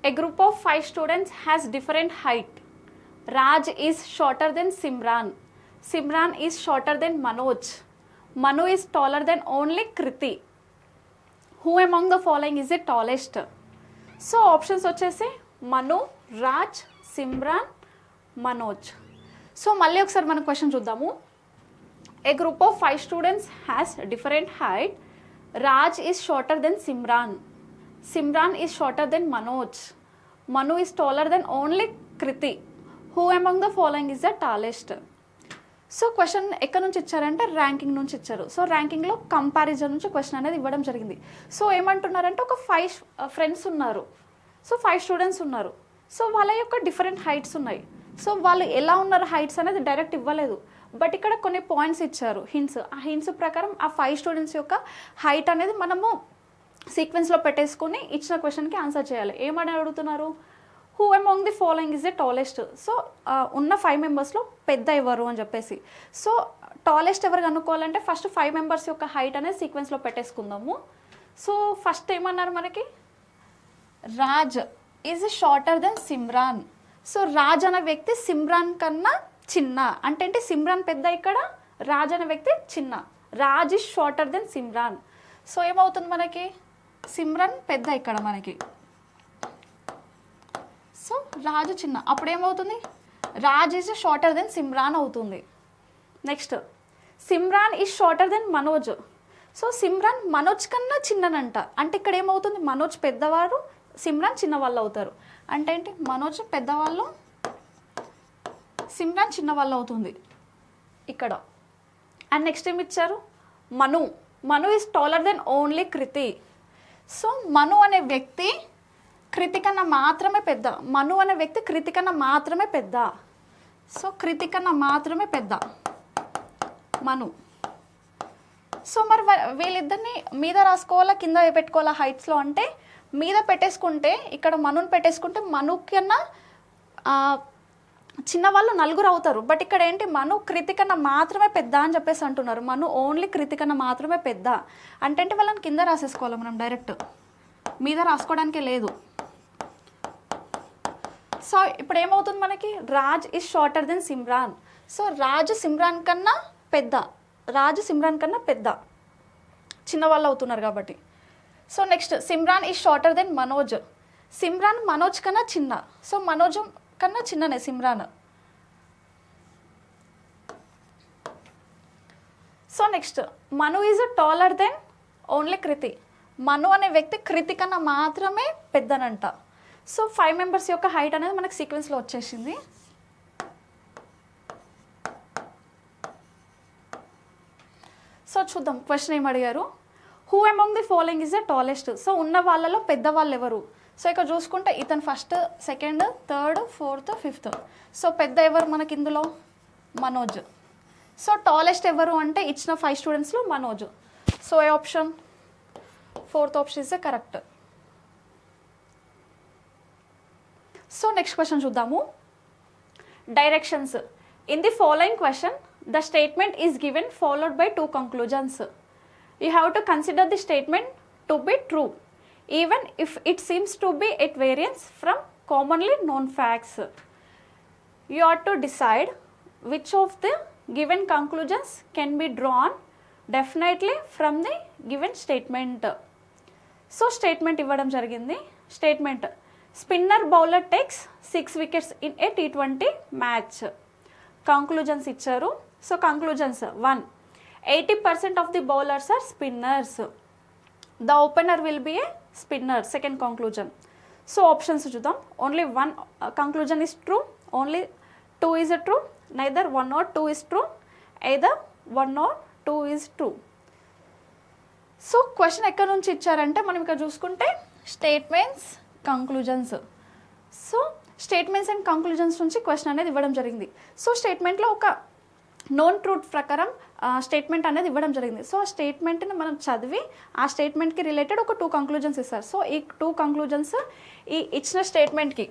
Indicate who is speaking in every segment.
Speaker 1: A group of 5 students has different height. Raj is shorter than Simran. Simran is shorter than Manoj. Manu is taller than only Kriti. Who among the following is the tallest? So options వచ్చేసి మను, Raj, Simran, Manoj. So మళ్ళీ ఒకసారి మనం question చూద్దాము. A group of 5 students has different height. Raj is shorter than Simran. Simran is shorter than Manoj. Manu is taller than only Kriti. Who among the following is the tallest? So question ఎక్కడి నుంచి ఇచ్చారంటే ranking నుంచి ఇచ్చారు. So ర్యాంకింగ్లో comparison నుంచి question అనేది ఇవ్వడం జరిగింది. So ఏమంటున్నారంటే ఒక 5 ఫ్రెండ్స్ ఉన్నారు. సో 5 స్టూడెంట్స్ ఉన్నారు. సో వాళ్ళ యొక్క డిఫరెంట్ హైట్స్ ఉన్నాయి. సో వాళ్ళు ఎలా ఉన్నారు హైట్స్ అనేది డైరెక్ట్ ఇవ్వలేదు, బట్ ఇక్కడ కొన్ని పాయింట్స్ ఇచ్చారు, హింట్స్. ఆ హింట్స్ ప్రకారం ఆ 5 స్టూడెంట్స్ యొక్క హైట్ అనేది మనము సీక్వెన్స్లో పెట్టేసుకొని ఇచ్చిన క్వశ్చన్కి ఆన్సర్ చేయాలి. ఏమని అడుగుతున్నారు? Who among the following is the tallest. So ఉన్న 5 మెంబర్స్లో పెద్ద ఎవరు అని చెప్పేసి. సో టాలెస్ట్ ఎవరు కనుక్కోవాలంటే ఫస్ట్ 5 మెంబర్స్ యొక్క హైట్ అనేది సీక్వెన్స్లో పెట్టేసుకుందాము. సో ఫస్ట్ ఏమన్నారు మనకి? Raj is shorter than Simran. So Raj అనే వ్యక్తి సిమ్రాన్ కన్నా చిన్న. అంటే ఏంటి? సిమ్రాన్ పెద్ద, ఇక్కడ రాజ్ అనే వ్యక్తి చిన్న. Raj is shorter than Simran. So ఏమవుతుంది మనకి? సిమ్రాన్ పెద్ద ఇక్కడ మనకి. సో రాజు చిన్న. అప్పుడు ఏమవుతుంది? Raj is shorter than Simran అవుతుంది. Next Simran is shorter than Manoj. So Simran Manoj కన్నా చిన్ననంట. అంటే ఇక్కడ ఏమవుతుంది? మనోజ్ పెద్దవాడు, సిమ్రాన్ చిన్నవాళ్ళు అవుతారు. అంటే ఏంటి? మనోజ్ పెద్దవాళ్ళు, సిమ్రాన్ చిన్నవాళ్ళు అవుతుంది ఇక్కడ. అండ్ నెక్స్ట్ ఏమి ఇచ్చారు? Manu. Manu is taller than only Kriti. So Manu అనే వ్యక్తి కృతి కన్నా మాత్రమే పెద్ద. మను అనే వ్యక్తి కృతి కన్నా మాత్రమే పెద్ద. సో కృతి కన్నా మాత్రమే పెద్ద మను. సో మరి వీళ్ళిద్దరిని మీద రాసుకోవాలా కింద పెట్టుకోవాలా హైట్స్లో అంటే? మీద పెట్టేసుకుంటే ఇక్కడ మనుని పెట్టేసుకుంటే మను కన్నా చిన్నవాళ్ళు 4 అవుతారు. బట్ ఇక్కడ ఏంటి? మను కృతి కన్నా మాత్రమే పెద్ద అని చెప్పేసి అంటున్నారు. మను ఓన్లీ కృతి కన్నా మాత్రమే పెద్ద అంటే వాళ్ళని కింద రాసేసుకోవాలి మనం, డైరెక్ట్ మీద రాసుకోవడానికే లేదు. సో ఇప్పుడు ఏమవుతుంది మనకి? Raj is shorter than Simran. So Raju Simran కన్నా పెద్ద, రాజు సిమ్రాన్ కన్నా పెద్ద, చిన్నవాళ్ళు అవుతున్నారు కాబట్టి. So next Simran is shorter than Manoj. Simran Manoj కన్నా చిన్న. సో మనోజ్ కన్నా చిన్ననే Simran. So next Manu is taller than only Kriti. Manu అనే వ్యక్తి కృతి కన్నా మాత్రమే పెద్దనంట. సో 5 మెంబర్స్ యొక్క హైట్ అనేది మనకు సీక్వెన్స్లో వచ్చేసింది. సో చూద్దాం క్వశ్చన్ ఏం అడిగారు? Who among the following is the tallest. So ఉన్న వాళ్ళలో పెద్దవాళ్ళు ఎవరు? సో ఇక్కడ చూసుకుంటే ఇతను first, second, third, fourth, fifth. So పెద్ద ఎవరు మనకి ఇందులో? మనోజ్. సో టాలెస్ట్ ఎవరు అంటే ఇచ్చిన 5 స్టూడెంట్స్లో మనోజ్. సో ఏ option? 4th option is the correct. So next question చూద్దాము. Directions. In the following question the statement is given followed by 2 conclusions. You have to consider the statement to be true even if it seems to be at variance from commonly known facts. You ought to decide which of the given conclusions can be drawn definitely from the given statement. So statement ఇవ్వడం జరిగింది. Statement: spinner bowler takes 6 wickets in a T20 match. Conclusions ఇచ్చారు. So conclusions: 1. 80% of the bowlers are spinners. The opener will be a spinner. Second conclusion. So options చూద్దాం. Only 1 conclusion is true. Only 2 is true. Neither 1 or 2 is true. Either 1 or 2 is true. So question ఎక్కడి నుంచి ఇచ్చారంటే మనం ఇక్కడ చూసుకుంటే statements, conclusions. So statements and conclusions నుంచి question అనేది ఇవ్వడం జరిగింది. సో స్టేట్మెంట్లో ఒక నోన్ ట్రూత్ ప్రకారం స్టేట్మెంట్ అనేది ఇవ్వడం జరిగింది. సో ఆ స్టేట్మెంట్ని మనం చదివి ఆ స్టేట్మెంట్కి రిలేటెడ్ ఒక 2 conclusions ఇస్తారు. సో ఈ 2 conclusions ఈ ఇచ్చిన స్టేట్మెంట్కి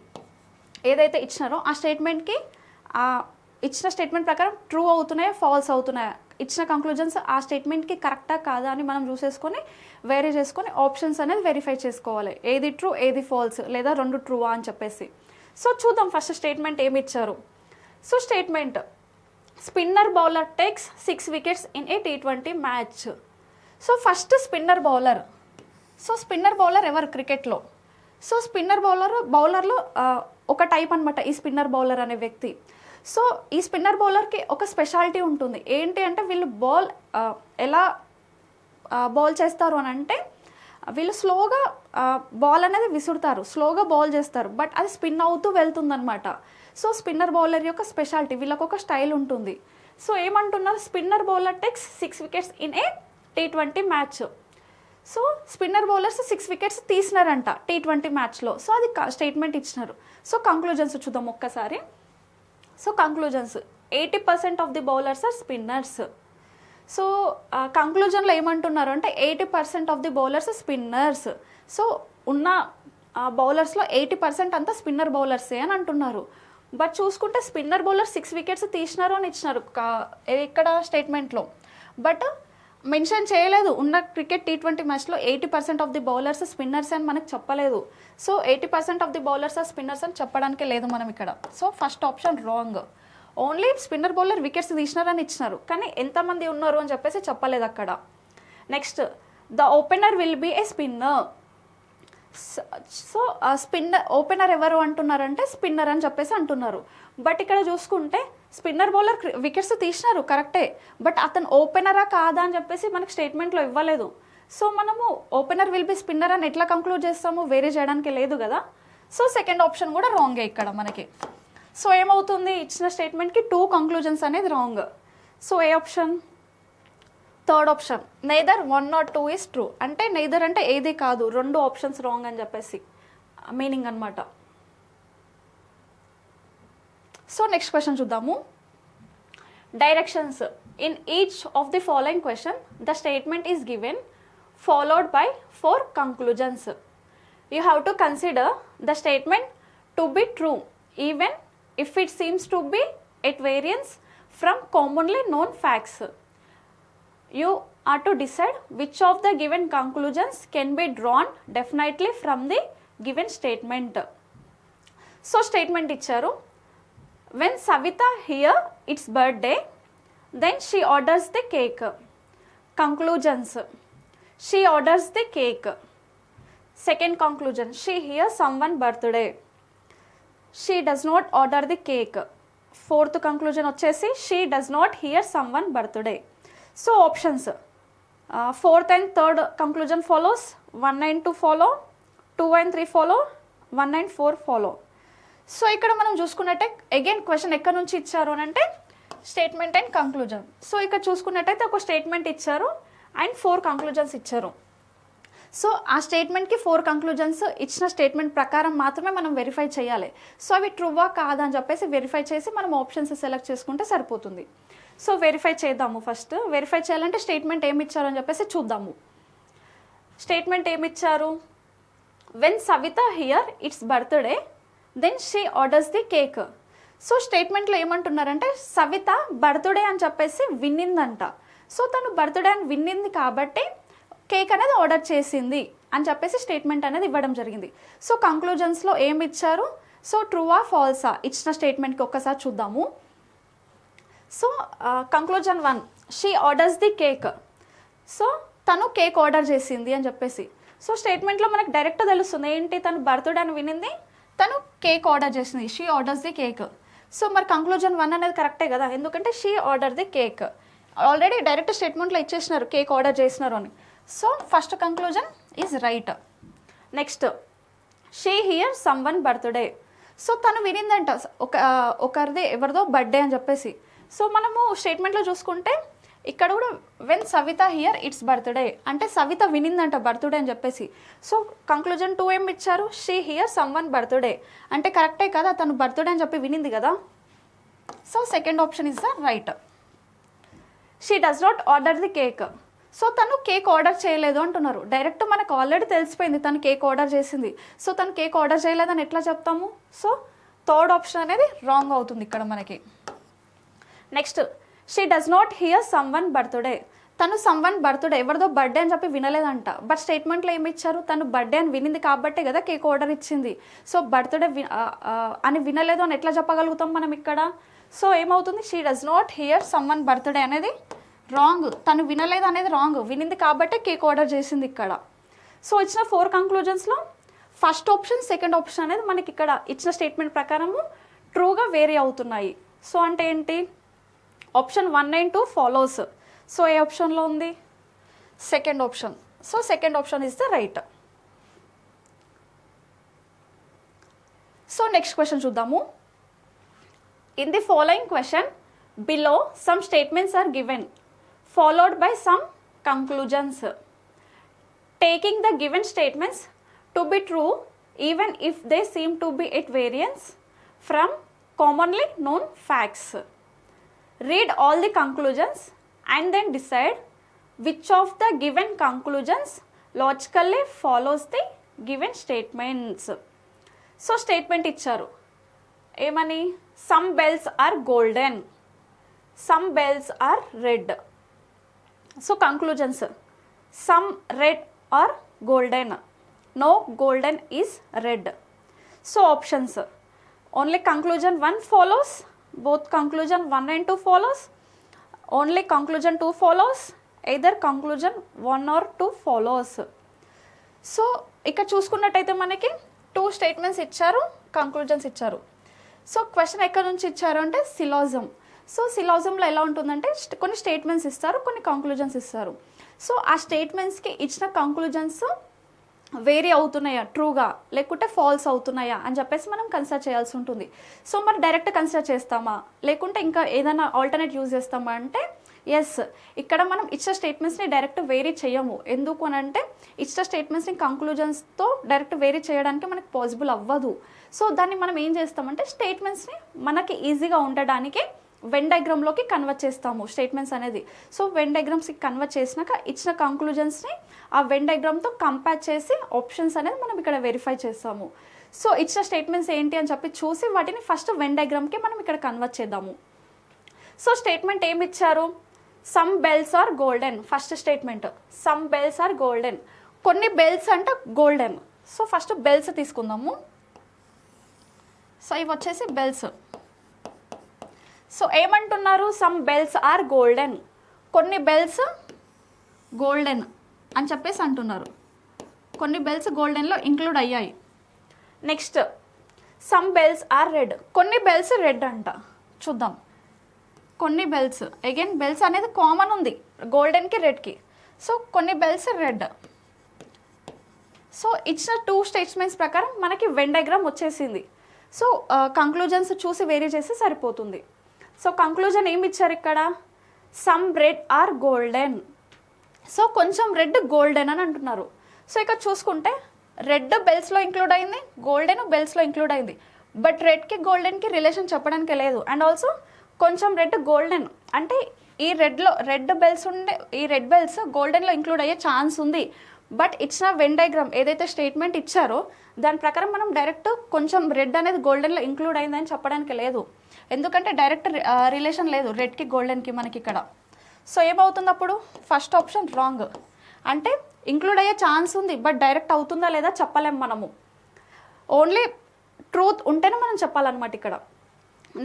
Speaker 1: ఏదైతే ఇచ్చినారో ఆ స్టేట్మెంట్కి ఇచ్చిన స్టేట్మెంట్ ప్రకారం ట్రూ అవుతున్నాయా, ఫాల్స్ అవుతున్నాయా ఇచ్చిన కంక్లూజన్స్ ఆ స్టేట్మెంట్కి కరెక్టా కాదా అని మనం చూసేసుకొని వేరే చేసుకొని ఆప్షన్స్ అనేది వెరిఫై చేసుకోవాలి, ఏది ట్రూ ఏది ఫాల్స్, లేదా రెండు ట్రూవా అని చెప్పేసి. సో చూద్దాం ఫస్ట్ స్టేట్మెంట్ ఏమి ఇచ్చారు. So statement, spinner bowler takes 6 wickets in a T20 match. So first spinner bowler. So spinner bowler ఎవరు క్రికెట్లో? సో స్పిన్నర్ బౌలర్లో ఒక టైప్ అనమాట ఈ స్పిన్నర్ బౌలర్ అనే వ్యక్తి. సో ఈ స్పిన్నర్ బౌలర్కి ఒక స్పెషాలిటీ ఉంటుంది. ఏంటి అంటే వీళ్ళు బాల్ ఎలా బాల్ చేస్తారు అని అంటే వీళ్ళు స్లోగా బాల్ అనేది విసురుతారు, స్లోగా బాల్ చేస్తారు, బట్ అది స్పిన్ అవుతూ వెళ్తుందనమాట. సో స్పిన్నర్ బౌలర్ యొక్క స్పెషాలిటీ, వీళ్ళకి ఒక స్టైల్ ఉంటుంది. సో ఏమంటున్నారు, spinner bowler takes 6 wickets in a T20 match. So spinner bowlers 6 wickets తీసినారంట T20 మ్యాచ్లో. సో అది స్టేట్మెంట్ ఇచ్చినారు. సో కంక్లూజన్స్ చూద్దాం ఒక్కసారి. So conclusions, 80% of the bowlers are spinners. So కంక్లూజన్లో ఏమంటున్నారు అంటే 80% of the bowlers spinners. So ఉన్న బౌలర్స్లో 80% అంతా స్పిన్నర్ బౌలర్సే అని అంటున్నారు. బట్ చూసుకుంటే స్పిన్నర్ బౌలర్ 6 వికెట్స్ తీసినారు అని ఇచ్చినారు ఇక్కడ స్టేట్మెంట్లో, బట్ మెన్షన్ చేయలేదు ఉన్న క్రికెట్ T20 మ్యాచ్లో 80% ఆఫ్ ది బౌలర్స్ స్పిన్నర్స్ అని మనకు చెప్పలేదు. So 80% of the bowlers are spinners అని చెప్పడానికే లేదు మనం ఇక్కడ. So first option wrong. Only spinner bowler wickets తీసినారని ఇచ్చినారు, కానీ ఎంతమంది ఉన్నారు అని చెప్పేసి చెప్పలేదు అక్కడ. Next, the opener will be a spinner. So opener ఎవరు అంటున్నారంటే స్పిన్నర్ అని చెప్పేసి అంటున్నారు. బట్ ఇక్కడ చూసుకుంటే స్పిన్నర్ బౌలర్ వికెట్స్ తీసినారు కరెక్టే, బట్ అతను ఓపెనరా కాదా అని చెప్పేసి మనకి స్టేట్మెంట్లో ఇవ్వలేదు. సో మనము ఓపెనర్ విల్ బి స్పిన్నర్ అని ఎట్లా కంక్లూడ్ చేస్తాము, వేరే చేయడానికి లేదు కదా. సో సెకండ్ ఆప్షన్ కూడా రాంగే ఇక్కడ మనకి. సో ఏమవుతుంది, ఇచ్చిన స్టేట్మెంట్కి 2 కంక్లూజన్స్ అనేది రాంగ్. సో ఏ option, third option, neither 1 or 2 is true. అంటే నెయిదర్ అంటే ఏది కాదు, 2 ఆప్షన్స్ రాంగ్ అని చెప్పేసి మీనింగ్ అనమాట. సో నెక్స్ట్ క్వశ్చన్ చూద్దాము. Directions, in each of the following question the statement is given followed by 4 conclusions. You have to consider the statement to be true even if it seems to be at variance from commonly known facts. You are to decide which of the given conclusions can be drawn definitely from the given statement. So statement icharu, when Savita hear its birthday, then she orders the cake. Conclusions, she orders the cake. Second conclusion, she hears someone birthday, she does not order the cake. Fourth conclusion వచ్చేసి she does not hear someone birthday. So options, fourth and third conclusion follows, 1 and 2 follow, 2 and 3 follow, 1 and 4 follow. So ఇక్కడ మనం చూసుకున్నట్టే again question ఎక్కడి నుంచి ఇచ్చారు అని అంటే statement and conclusion. So ఇక్కడ చూసుకున్నట్టయితే ఒక స్టేట్మెంట్ ఇచ్చారు అండ్ 4 కంక్లూజన్స్ ఇచ్చారు. సో ఆ స్టేట్మెంట్కి 4 కంక్లూజన్స్ ఇచ్చిన స్టేట్మెంట్ ప్రకారం మాత్రమే మనం వెరిఫై చేయాలి. సో అవి ట్రూవా కాదా అని చెప్పేసి వెరిఫై చేసి మనం ఆప్షన్స్ సెలెక్ట్ చేసుకుంటే సరిపోతుంది. సో వెరిఫై చేద్దాము. ఫస్ట్ వెరిఫై చేయాలంటే స్టేట్మెంట్ ఏమి ఇచ్చారు అని చెప్పేసి చూద్దాము. స్టేట్మెంట్ ఏమి ఇచ్చారు, when Savita hear it's birthday then she orders the cake. So స్టేట్మెంట్లో ఏమంటున్నారంటే సవిత బర్త్డే అని చెప్పేసి విన్నిందంట. సో తను బర్త్డే అని విన్నింది కాబట్టి కేక్ అనేది ఆర్డర్ చేసింది అని చెప్పేసి స్టేట్మెంట్ అనేది ఇవ్వడం జరిగింది. సో కంక్లూజన్స్లో ఏమి ఇచ్చారు, సో ట్రూవా ఫాల్సా ఇచ్చిన స్టేట్మెంట్కి ఒక్కసారి చూద్దాము. So conclusion 1, she orders the cake. So తను కేక్ ఆర్డర్ చేసింది అని చెప్పేసి. సో స్టేట్మెంట్లో మనకు డైరెక్ట్ తెలుస్తుంది ఏంటి, తను బర్త్డే అని వినింది, తను కేక్ ఆర్డర్ చేసింది, she orders the cake. So మరి కంక్లూజన్ 1 అనేది కరెక్టే కదా, ఎందుకంటే she order the cake. Already direct స్టేట్మెంట్లో ఇచ్చేసినారు కేక్ ఆర్డర్ చేసినారు అని. So first conclusion is right. Next, she hear someone birthday. So తను వినిందంట ఒకరిది ఎవరిదో బర్త్డే అని చెప్పేసి. సో మనము స్టేట్మెంట్లో చూసుకుంటే ఇక్కడ కూడా when Savita hear it's birthday అంటే సవిత వినిందంట బర్త్డే అని చెప్పేసి. సో కంక్లూజన్ 2 ఏం ఇచ్చారు, షీ హియర్ సమ్వన్ బర్త్డే అంటే కరెక్టే కదా, తను బర్త్డే అని చెప్పి వినింది కదా. So second option is the right. She does not order the cake. So తను కేక్ ఆర్డర్ చేయలేదు అంటున్నారు. డైరెక్ట్ మనకు ఆల్రెడీ తెలిసిపోయింది తను కేక్ ఆర్డర్ చేసింది. సో తను కేక్ ఆర్డర్ చేయలేదని ఎట్లా చెప్తాము. సో థర్డ్ ఆప్షన్ అనేది రాంగ్ అవుతుంది ఇక్కడ మనకి. Next, she does not here some one birthday. తను సమ్ వన్ బర్త్డే ఎవరిదో బర్త్డే అని చెప్పి వినలేదంట. బట్ స్టేట్మెంట్లో ఏమి ఇచ్చారు, తను బర్త్డే అని వినింది కాబట్టే కదా కేక్ ఆర్డర్ ఇచ్చింది. సో బర్త్డే అని వినలేదు అని ఎట్లా చెప్పగలుగుతాం మనం ఇక్కడ. సో ఏమవుతుంది, she does not here some one birthday అనేది రాంగ్. తను వినలేదు అనేది రాంగ్, వినింది కాబట్టే కేక్ ఆర్డర్ చేసింది ఇక్కడ. సో ఇచ్చిన 4 కంక్లూజన్స్లో ఫస్ట్ ఆప్షన్ సెకండ్ ఆప్షన్ అనేది మనకి ఇక్కడ ఇచ్చిన స్టేట్మెంట్ ప్రకారము ట్రూగా వేరీ అవుతున్నాయి. సో అంటే ఏంటి, ఆప్షన్ 1 and 2 ఫాలోస్. సో ఏ ఆప్షన్లో ఉంది, second option. So second option is the right. So next question చూద్దాము. In the following question below some statements are given followed by some conclusions. Taking the given statements to be true even if they seem to be at variance from commonly known facts. Read all the conclusions and then decide which of the given conclusions logically follows the given statements. So statement ఇచ్చారు ఏమని, some bells are golden, some bells are red. So conclusions, some red or golden, no golden is red. So options, only conclusion 1 follows, both conclusion 1 and 2 follows, only conclusion 2 follows, either conclusion 1 or 2 follows. So ఇక్కడ చూసుకున్నట్టయితే మనకి 2 statements ఇచ్చారు, conclusions ఇచ్చారు. So question ఎక్కడి నుంచి ఇచ్చారు అంటే సిలాజం. So సిలాజంలో ఎలా ఉంటుందంటే కొన్ని స్టేట్మెంట్స్ ఇస్తారు, కొన్ని కంక్లూజన్స్ ఇస్తారు. సో ఆ స్టేట్మెంట్స్కి ఇచ్చిన కంక్లూజన్స్ వేరీ అవుతున్నాయా ట్రూగా, లేకుంటే ఫాల్స్ అవుతున్నాయా అని చెప్పేసి మనం కన్సిడర్ చేయాల్సి ఉంటుంది. సో మరి డైరెక్ట్ కన్సిడర్ చేస్తామా, లేకుంటే ఇంకా ఏదైనా ఆల్టర్నేట్ యూజ్ చేస్తామా అంటే ఎస్, ఇక్కడ మనం ఇచ్చిన స్టేట్మెంట్స్ని డైరెక్ట్ వేరీ చేయము. ఎందుకు అని అంటే ఇచ్చిన స్టేట్మెంట్స్ని కంక్లూజన్స్తో డైరెక్ట్ వేరీ చేయడానికి మనకు పాసిబుల్ అవ్వదు. సో దాన్ని మనం ఏం చేస్తామంటే స్టేట్మెంట్స్ని మనకి ఈజీగా ఉండడానికి వెన్ డయాగ్రామ్లోకి కన్వర్ట్ చేస్తాము స్టేట్మెంట్స్ అనేది. సో వెన్ డయాగ్రామ్స్కి కన్వర్ట్ చేసినాక ఇచ్చిన కంక్లూజన్స్ని ఆ వెన్ డయాగ్రామ్తో కంపేర్ చేసి ఆప్షన్స్ అనేది మనం ఇక్కడ వెరిఫై చేస్తాము. సో ఇచ్చిన స్టేట్మెంట్స్ ఏంటి అని చెప్పి చూసి వాటిని ఫస్ట్ వెన్ డయాగ్రామ్కి మనం ఇక్కడ కన్వర్ట్ చేద్దాము. సో స్టేట్మెంట్ ఏమి ఇచ్చారు, some bells are golden. First statement some bells are golden, కొన్ని బెల్స్ అంటే గోల్డెన్. సో ఫస్ట్ బెల్స్ తీసుకుందాము. సో ఇవి వచ్చేసి బెల్స్. సో ఏమంటున్నారు, సమ్ బెల్స్ ఆర్ గోల్డెన్, కొన్ని బెల్స్ గోల్డెన్ అని చెప్పేసి అంటున్నారు. కొన్ని బెల్స్ గోల్డెన్లో ఇంక్లూడ్ అయ్యాయి. Next some bells are red, కొన్ని బెల్స్ రెడ్ అంట. చూద్దాం, కొన్ని బెల్స్, అగైన్ బెల్స్ అనేది కామన్ ఉంది గోల్డెన్కి రెడ్కి. సో కొన్ని బెల్స్ రెడ్. సో ఇచ్చిన 2 స్టేట్మెంట్స్ ప్రకారం మనకి వెన్ డయాగ్రామ్ వచ్చేసింది. సో కంక్లూజన్స్ చూసి వేరీ చేస్తే సరిపోతుంది. సో కంక్లూజన్ ఏమి ఇచ్చారు ఇక్కడ, some red or golden. So కొంచెం రెడ్ గోల్డెన్ అని అంటున్నారు. సో ఇక్కడ చూసుకుంటే రెడ్ బెల్స్లో ఇంక్లూడ్ అయింది, గోల్డెన్ బెల్స్లో ఇంక్లూడ్ అయింది. బట్ రెడ్కి గోల్డెన్కి రిలేషన్ చెప్పడానికి లేదు. అండ్ ఆల్సో కొంచెం రెడ్ గోల్డెన్ అంటే ఈ రెడ్ బెల్స్ ఉండే ఈ రెడ్ బెల్స్ గోల్డెన్లో ఇంక్లూడ్ అయ్యే ఛాన్స్ ఉంది. బట్ ఇచ్చిన వెన్ డయాగ్రామ్ ఏదైతే స్టేట్మెంట్ ఇచ్చారో దాని ప్రకారం మనం డైరెక్ట్ కొంచెం రెడ్ అనేది గోల్డెన్లో ఇంక్లూడ్ అయిందని చెప్పడానికి లేదు. ఎందుకంటే డైరెక్ట్ రిలేషన్ లేదు రెడ్కి గోల్డెన్కి మనకి ఇక్కడ. సో ఏమవుతుంది అప్పుడు, ఫస్ట్ ఆప్షన్ రాంగ్. అంటే ఇంక్లూడ్ అయ్యే ఛాన్స్ ఉంది, బట్ డైరెక్ట్ అవుతుందా లేదా చెప్పలేము మనము. ఓన్లీ ట్రూత్ ఉంటేనే మనం చెప్పాలన్నమాట ఇక్కడ.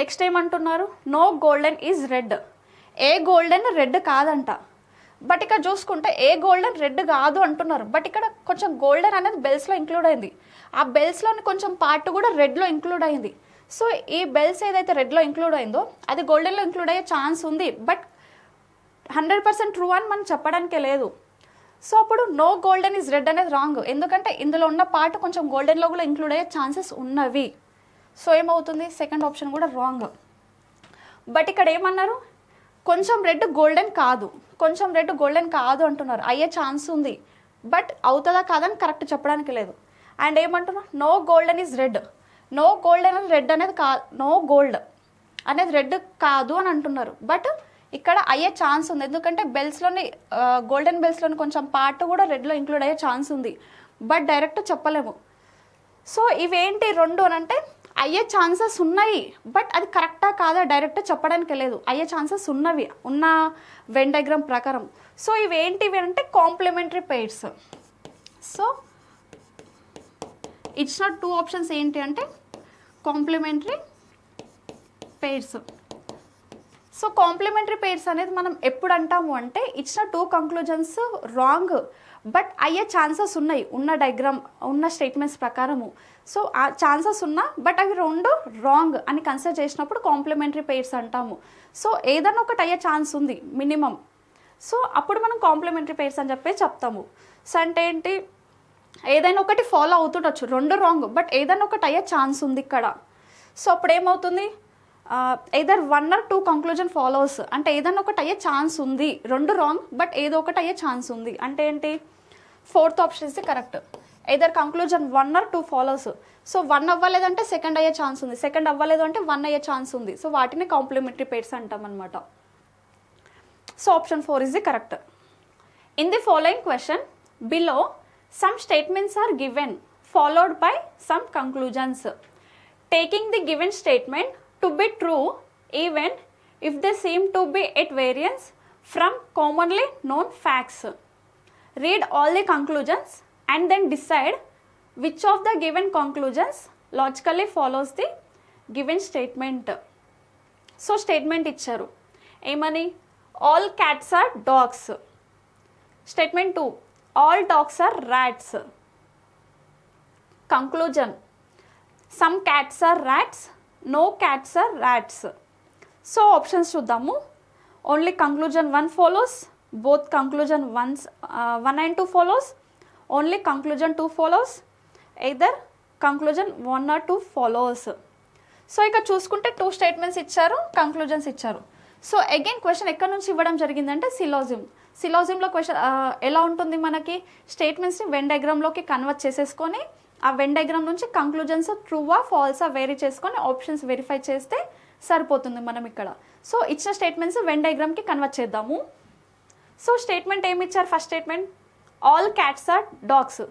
Speaker 1: నెక్స్ట్ ఏమంటున్నారు, నో గోల్డెన్ ఈజ్ రెడ్. ఏ గోల్డెన్ రెడ్ కాదంట. బట్ ఇక్కడ చూసుకుంటే ఏ గోల్డెన్ రెడ్ కాదు అంటున్నారు. బట్ ఇక్కడ కొంచెం గోల్డెన్ అనేది బెల్స్లో ఇంక్లూడ్ అయింది. ఆ బెల్స్లోని కొంచెం పార్ట్ కూడా రెడ్లో ఇంక్లూడ్ అయింది. సో ఈ బెల్స్ ఏదైతే రెడ్లో ఇంక్లూడ్ అయిందో అది గోల్డెన్లో ఇంక్లూడ్ అయ్యే ఛాన్స్ ఉంది. బట్ 100% ట్రూ అని మనం చెప్పడానికే లేదు. సో అప్పుడు నో గోల్డెన్ ఈజ్ రెడ్ అనేది రాంగ్. ఎందుకంటే ఇందులో ఉన్న పార్ట్ కొంచెం గోల్డెన్లో కూడా ఇంక్లూడ్ అయ్యే ఛాన్సెస్ ఉన్నవి. సో ఏమవుతుంది, సెకండ్ ఆప్షన్ కూడా రాంగ్. బట్ ఇక్కడ ఏమన్నారు, కొంచెం రెడ్ గోల్డెన్ కాదు, కొంచెం రెడ్ గోల్డెన్ కాదు అంటున్నారు. అయ్యే ఛాన్స్ ఉంది, బట్ అవుతుందా కాదని కరెక్ట్ చెప్పడానికి లేదు. అండ్ ఏమంటున్నారు, no golden is red. No golden అని రెడ్ అనేది నో గోల్డ్ అనేది రెడ్ కాదు అని అంటున్నారు. బట్ ఇక్కడ అయ్యే ఛాన్స్ ఉంది. ఎందుకంటే బెల్స్లోని గోల్డెన్ బెల్స్లోని కొంచెం పార్ట్ కూడా రెడ్లో ఇంక్లూడ్ అయ్యే ఛాన్స్ ఉంది, బట్ డైరెక్ట్ చెప్పలేము. సో ఇవేంటి రెండు అని అంటే అయ్యే ఛాన్సెస్ ఉన్నాయి, బట్ అది కరెక్టా కాదా డైరెక్ట్ చెప్పడానికి లేదు. అయ్యే ఛాన్సెస్ ఉన్నవి ఉన్న వెన్ డయాగ్రామ్ ప్రకారం. సో ఇవేంటివి అంటే కాంప్లిమెంటరీ పెయిర్స్. సో ఇచ్చిన 2 ఆప్షన్స్ ఏంటి అంటే complementary pairs. So complementary pairs అనేది మనం ఎప్పుడు అంటాము అంటే ఇచ్చిన 2 కంక్లూజన్స్ రాంగ్ బట్ అయ్యే ఛాన్సెస్ ఉన్నాయి ఉన్న డయాగ్రామ్ ఉన్న స్టేట్మెంట్స్ ప్రకారము. సో ఆ ఛాన్సెస్ ఉన్నా బట్ అవి 2 రాంగ్ అని కన్సిడర్ చేసినప్పుడు కాంప్లిమెంటరీ పెయిర్స్ అంటాము. సో ఏదైనా ఒకటి అయ్యే ఛాన్స్ ఉంది మినిమం, సో అప్పుడు మనం కాంప్లిమెంటరీ పెయిర్స్ అని చెప్పి చెప్తాము. సో అంటే ఏంటి, ఏదైనా ఒకటి ఫాలో అవుతుండొచ్చు 2 రాంగ్ బట్ ఏదైనా ఒకటి అయ్యే ఛాన్స్ ఉంది ఇక్కడ. సో అప్పుడు ఏమవుతుంది, either 1 or 2 కంక్లూజన్ ఫాలోస్ అంటే ఏదైనా ఒకటి అయ్యే ఛాన్స్ ఉంది, 2 రాంగ్ బట్ ఏదో ఒకటి అయ్యే ఛాన్స్ ఉంది అంటే ఏంటి, 4th option is correct. either conclusion 1 or 2 follows. So 1 అవ్వలేదంటే సెకండ్ అయ్యే ఛాన్స్ ఉంది, సెకండ్ అవ్వలేదు అంటే 1 అయ్యే ఛాన్స్ ఉంది. సో వాటిని కాంప్లిమెంటరీ పెయిర్స్ అంటాం అనమాట. So option 4 is the correct. In the following question below some statements are given followed by some conclusions. Taking the given statement to be true even if they seem to be at variance from commonly known facts. Read all the conclusions and then decide which of the given conclusions logically follows the given statement. So statement ఇచ్చారు ఏమని, all cats are dogs. Statement 2, all dogs are rats. Conclusion, some cats are rats, no cats are rats. So options చూద్దాము. Only conclusion 1 follows, both conclusion 1 and 2 follows, only conclusion 2 follows, either conclusion 1 or 2 follows. So ఇక్కడ చూసుకుంటే 2 statements ఇచ్చారు, conclusions ఇచ్చారు. So again question ఎక్కడ నుంచి ఇవ్వడం జరిగిందంటే సిలోజిమ్. సిలోజిమ్లో question ఎలా ఉంటుంది, మనకి స్టేట్మెంట్స్ని వెన్ డయాగ్రామ్లోకి కన్వర్ట్ చేసేసుకొని ఆ వెన్ డయాగ్రామ్ నుంచి కంక్లూజన్స్ ట్రూవా ఫాల్సా వేరీ చేసుకొని ఆప్షన్స్ వెరిఫై చేస్తే సరిపోతుంది మనం ఇక్కడ. సో ఇచ్చిన స్టేట్మెంట్స్ వెన్ డయాగ్రామ్కి కన్వర్ట్ చేద్దాము. సో స్టేట్మెంట్ ఏమి ఇచ్చారు, first statement all cats are dogs,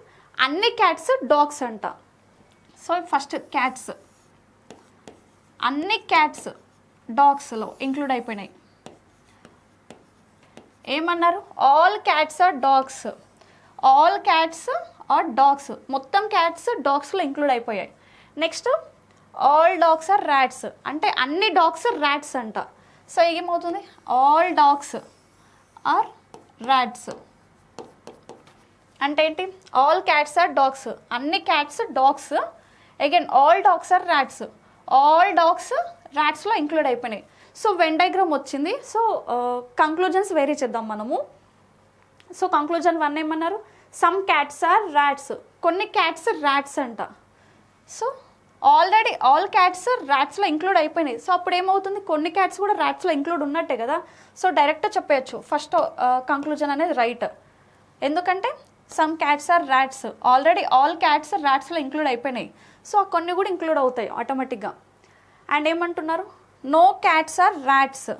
Speaker 1: అన్ని క్యాట్స్ డాగ్స్ అంట. సో ఫస్ట్ క్యాట్స్, అన్ని క్యాట్స్ డాగ్స్లో ఇంక్లూడ్ అయిపోయినాయి. ఏమన్నారు, all cats are dogs, all cats are dogs, మొత్తం క్యాట్స్ డాగ్స్లో ఇంక్లూడ్ అయిపోయాయి. Next all dogs are rats అంటే అన్ని డాగ్స్ ర్యాట్స్ అంట. సో ఏమవుతుంది, ఆల్ డాగ్స్ ఆర్ ర్యాట్స్ అంటే ఏంటి, ఆల్ క్యాట్స్ ఆర్ డాగ్స్, అన్ని cats dogs, again all dogs are rats, all dogs ర్యాట్స్లో ఇంక్లూడ్ అయిపోయినాయి. సో వెన్ డయాగ్రామ్ వచ్చింది. సో కంక్లూజన్స్ వేరీ చేద్దాం మనము. సో కంక్లూజన్ 1 ఏమన్నారు, సమ్ క్యాట్స్ ఆర్ ర్యాట్స్, కొన్ని క్యాట్స్ ర్యాట్స్ అంట. సో ఆల్రెడీ ఆల్ క్యాట్స్ ర్యాట్స్లో ఇంక్లూడ్ అయిపోయినాయి. సో అప్పుడు ఏమవుతుంది, కొన్ని క్యాట్స్ కూడా ర్యాట్స్లో ఇంక్లూడ్ ఉన్నట్టే కదా. సో డైరెక్ట్ చెప్పేయచ్చు ఫస్ట్ కంక్లూజన్ అనేది రైట్. ఎందుకంటే some cats are rats, already all cats ర్యాట్స్లో ఇంక్లూడ్ అయిపోయినాయి. సో కొన్ని కూడా ఇంక్లూడ్ అవుతాయి ఆటోమేటిక్గా. అండ్ ఏమంటున్నారు, నో క్యాట్స్ ఆర్ ర్యాట్స్,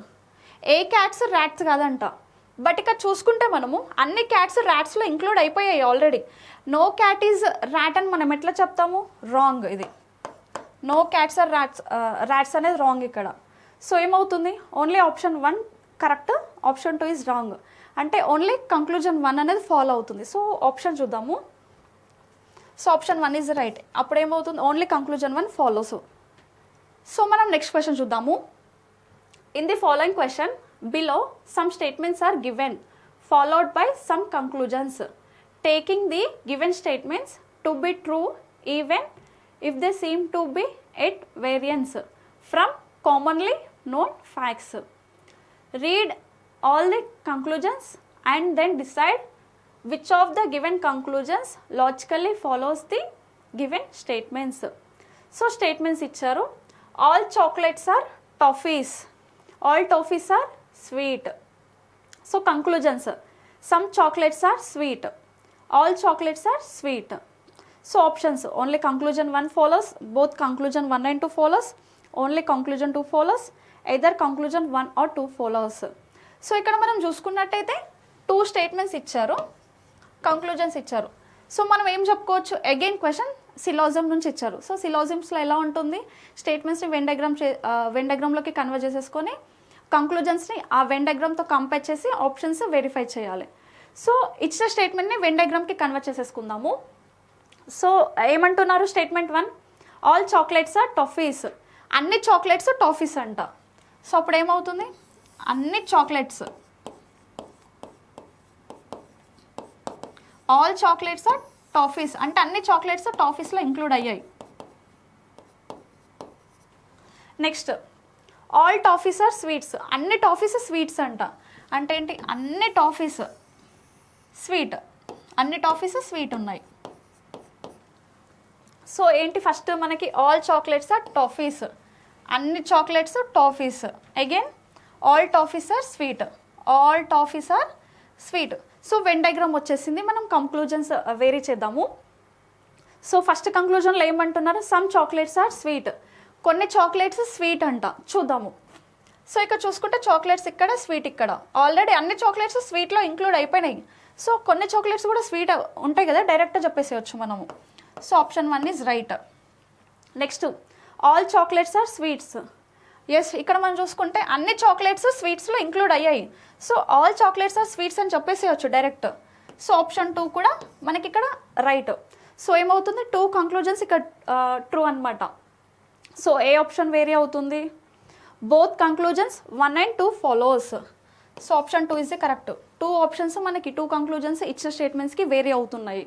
Speaker 1: ఏ క్యాట్స్ ర్యాట్స్ కాదంట. బట్ ఇక్కడ చూసుకుంటే మనము అన్ని క్యాట్స్ ర్యాట్స్లో ఇంక్లూడ్ అయిపోయాయి already. No cat is rat అని మనం ఎట్లా చెప్తాము, రాంగ్. ఇది నో క్యాట్స్ ఆర్ ర్యాట్స్ అనేది రాంగ్ ఇక్కడ. సో ఏమవుతుంది, only option 1 correct, option 2 is wrong. అంటే ఓన్లీ కంక్లూజన్ 1 అనేది ఫాలో అవుతుంది. సో ఆప్షన్ చూద్దాము. So option 1 is right. అప్పుడు ఏమవుతుంది, ఓన్లీ కంక్లూజన్ 1 ఫాలోస్. సో మనం నెక్స్ట్ క్వశ్చన్ చూద్దాము. In the following question below some statements are given followed by some conclusions. Taking the given statements to be true even if they seem to be at variance from commonly known facts. Read all the conclusions and then decide which of the given conclusions logically follows the given statements. So statements ఇచ్చారు, all chocolates are toffees, all toffees are sweet. So conclusions, some chocolates are sweet, all chocolates are sweet. So options, only conclusion 1 follows, both conclusion 1 and 2 follows, only conclusion 2 follows, either conclusion 1 or 2 follows. So ఇక్కడ మనం చూసుకున్నట్టయితే 2 statements ఇచ్చారు, conclusions ఇచ్చారు. So మనం ఏం చెప్పుకోవచ్చు, again question syllogism నుంచి ఇచ్చారు. సో సిలాజిజమ్స్లో ఎలా ఉంటుంది, స్టేట్మెంట్స్ని వెన్ డయాగ్రామ్లోకి కన్వర్ట్ చేసేసుకొని కంక్లూజన్స్ని ఆ వెన్ డయాగ్రామ్తో కంపేర్ చేసి ఆప్షన్స్ వెరిఫై చేయాలి. సో ఇచ్చిన స్టేట్మెంట్ని వెన్ డయాగ్రామ్కి కన్వర్ట్ చేసేసుకుందాము. సో ఏమంటున్నారు statement 1, all chocolates are toffees. అన్ని చాక్లెట్స్ టాఫీస్ అంట. సో అప్పుడు ఏమవుతుంది, అన్ని chocolates, all chocolates are toffees అంటే అన్ని చాక్లెట్స్ టాఫీస్లో ఇంక్లూడ్ అయ్యాయి. Next all toffees are sweets. అన్ని టాఫీస్ స్వీట్స్ అంట. అంటే ఏంటి, అన్ని టాఫీస్ స్వీట్, అన్ని టాఫీస్ స్వీట్ ఉన్నాయి. సో ఏంటి, ఫస్ట్ మనకి ఆల్ చాక్లెట్స్ ఆర్ టాఫీస్, అన్ని chocolates toffees. Again all toffees are sweet, all toffees are sweet. So when diagram వచ్చేసింది. మనం కంక్లూజన్స్ వేరీ చేద్దాము. సో ఫస్ట్ కంక్లూజన్లో ఏమంటున్నారు, సమ్ చాక్లెట్స్ ఆర్ స్వీట్. కొన్ని చాక్లెట్స్ స్వీట్ అంట. చూద్దాము. సో ఇక్కడ చూసుకుంటే చాక్లెట్స్ ఇక్కడ, స్వీట్ ఇక్కడ. ఆల్రెడీ అన్ని చాక్లెట్స్ స్వీట్లో ఇంక్లూడ్ అయిపోయినాయి. సో కొన్ని చాక్లెట్స్ కూడా స్వీట్ ఉంటాయి కదా, డైరెక్ట్గా చెప్పేసేయచ్చు మనము. So option 1 is right. Next all chocolates are sweets. Yes, ఇక్కడ మనం చూసుకుంటే అన్ని చాక్లెట్స్ స్వీట్స్లో ఇంక్లూడ్ అయ్యాయి. So all chocolates are sweets అని చెప్పేసేయచ్చు డైరెక్ట్. సో ఆప్షన్ 2 కూడా మనకి ఇక్కడ రైట్. సో ఏమవుతుంది, 2 కంక్లూజన్స్ ఇక్కడ ట్రూ అనమాట. సో ఏ ఆప్షన్ వేరీ అవుతుంది, both conclusions 1 and 2 follows. So option 2 is the correct. 2 options మనకి 2 కంక్లూజన్స్ ఇచ్చిన స్టేట్మెంట్స్కి వేరీ అవుతున్నాయి.